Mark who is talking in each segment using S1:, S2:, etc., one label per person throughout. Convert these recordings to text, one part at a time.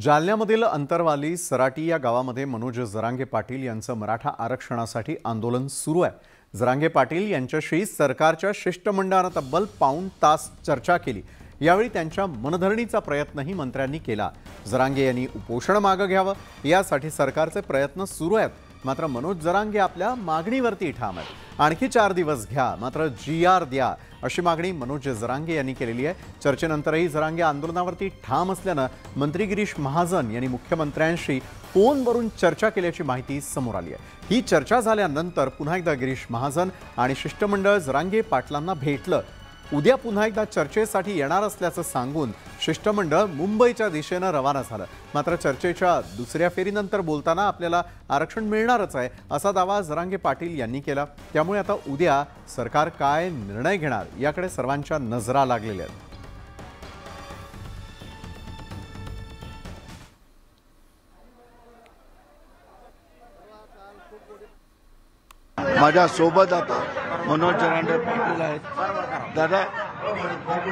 S1: जालन्यामधील अंतरवाली सराटी या गावामध्ये मनोज जरांगे पाटील यांचं मराठा आरक्षणासाठी आंदोलन सुरू आहे। जरांगे पाटील यांच्याशी सरकारच्या शिष्टमंडळाने तब्बल पाऊण तास चर्चा केली। यावेळी त्यांच्या मनधरणीचा प्रयत्नही मंत्र्यांनी केला। जरांगे यांनी उपोषण मागे घ्यावं यासाठी सरकारचे प्रयत्न सुरू आहेत, मात्र मनोज जरांगे आपल्या मागणीवरती ठाम आहेत। आणखी 4 दिवस घ्या, मात्र GR द्या अशी मागणी मनोज जरांगे यांनी केलेली आहे। चर्चेनंतरही जरांगे आंदोलनावरती ठाम असल्याने मंत्री गिरीश महाजन यांनी मुख्यमंत्र्यांशी फोनवरून चर्चा केल्याची माहिती समोर आली आहे। ही चर्चा झाल्यानंतर पुन्हा एकदा गिरीश महाजन आणि शिष्टमंडळ जरांगे पाटलांना भेटलं। उद्या पुन्हा एकदा चर्चेसाठी येणार असल्याचं सांगून शिष्टमंडळ मुंबईच्या दिशेने रवाना झालं। मात्र चर्चेच्या दुसऱ्या फेरीनंतर बोलताना आपल्याला आरक्षण मिळणारच आहे असा दावा जरांगे पाटील यांनी केला। त्यामुळे आता उद्या सरकार काय निर्णय घेणार याकडे सर्वांच्या नजरा लागलेल्या आहेत।
S2: माझ्या सोबत आता मनोज जरांगे पाटील आहेत। दादा,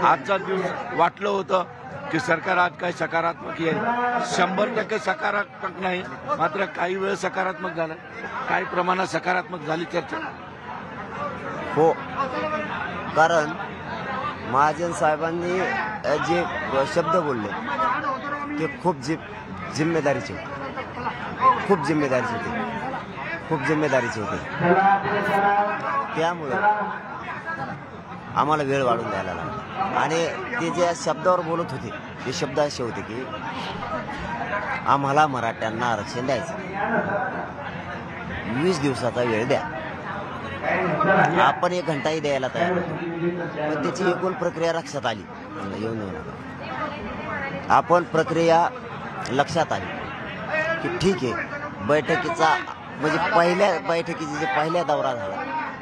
S2: आजचा दिवस वाटलं होतं की सरकार आज काही सकारात्मक येईल, 100% सकारात्मक नाही, मात्र काही वेळ सकारात्मक झालं, काही प्रमाणात सकारात्मक झाली चर्चा।
S3: हो, कारण महाजन साहेबांनी जे शब्द बोलले ते खूप जिम्मेदारीचे होते। त्यामुळे आम्हाला वेळ वाढून द्यायला लागला आणि ते ज्या शब्दावर बोलत होते ते शब्द असे होते की आम्हाला मराठ्यांना आरक्षण द्यायचं, 20 दिवसाचा वेळ द्या, आपण 1 घंटाही द्यायला तयार होतो। पण त्याची एकूण प्रक्रिया लक्षात आली, आपण प्रक्रिया लक्षात आली की ठीक आहे, बैठकीचा म्हणजे पहिल्या बैठकीचा जे पहिला दौरा झाला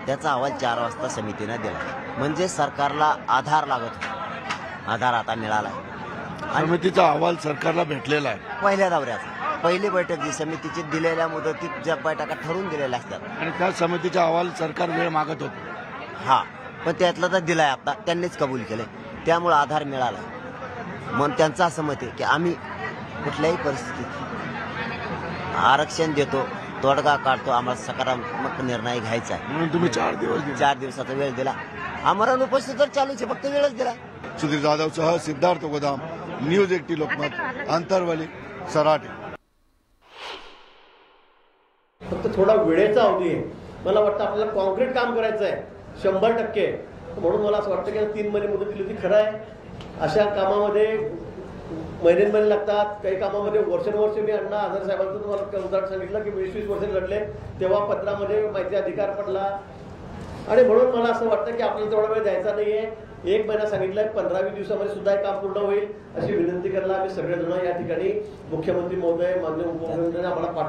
S3: त्याचा अहवाल 4 वाजता समितीने दिला, म्हणजे सरकारला आधार लागत होता, आधार आता मिळाला आहे।
S2: समितीचा अहवाल सरकारला भेटलेला आहे
S3: पहिल्या दौऱ्याचा। पहिली बैठक जी समितीची दिलेल्या मुदतीत ज्या बैठका ठरवून दिलेल्या असतात
S2: आणि त्या समितीचा अहवाल सरकार वेळ मागत होतं।
S3: हा, पण त्यातला तर दिलाय, आता त्यांनीच कबूल केले, त्यामुळे आधार मिळाला। मग त्यांचं असं मत आहे की आम्ही कुठल्याही परिस्थितीत आरक्षण देतो, तोडगा काढतो, आम्हाला सकारात्मक निर्णय घ्यायचा आहे
S2: म्हणून तुम्ही 4
S3: दिवसाचा वेळ दिला। आम्हाला उपस्थित तर चालूच आहे, फक्त वेळच दिला।
S2: सुधीर जाधवसह सिद्धार्थ गोदाम, न्यूज 18 लोकमत, अंतरवाली सराटी।
S4: फक्त थोडा वेळेचा अवधी आहे। मला वाटतं आपल्याला कॉन्क्रीट काम करायचं आहे 100%, म्हणून मला असं वाटतं की 3 महिने मुदत दिली होती। खरं आहे, अशा कामामध्ये महिने लागतात, काही कामामध्ये वर्षानुवर्ष। मी अण्णा हजारे साहेबांचं तुम्हाला उदाहरण सांगितलं की 20-20 वर्ष लढले, तेव्हा पत्रामध्ये माहिती अधिकार पडला, आणि म्हणून मला असं वाटतं की आपल्याला तेवढा वेळ द्यायचा नाहीये। 1 महिना सांगितलाय, 15-20 दिवसामध्ये सुद्धा हे काम पूर्ण होईल अशी विनंती करायला आम्ही सगळेजण या ठिकाणी मुख्यमंत्री महोदय, माननीय उपमुख्यमंत्र्यांनी आम्हाला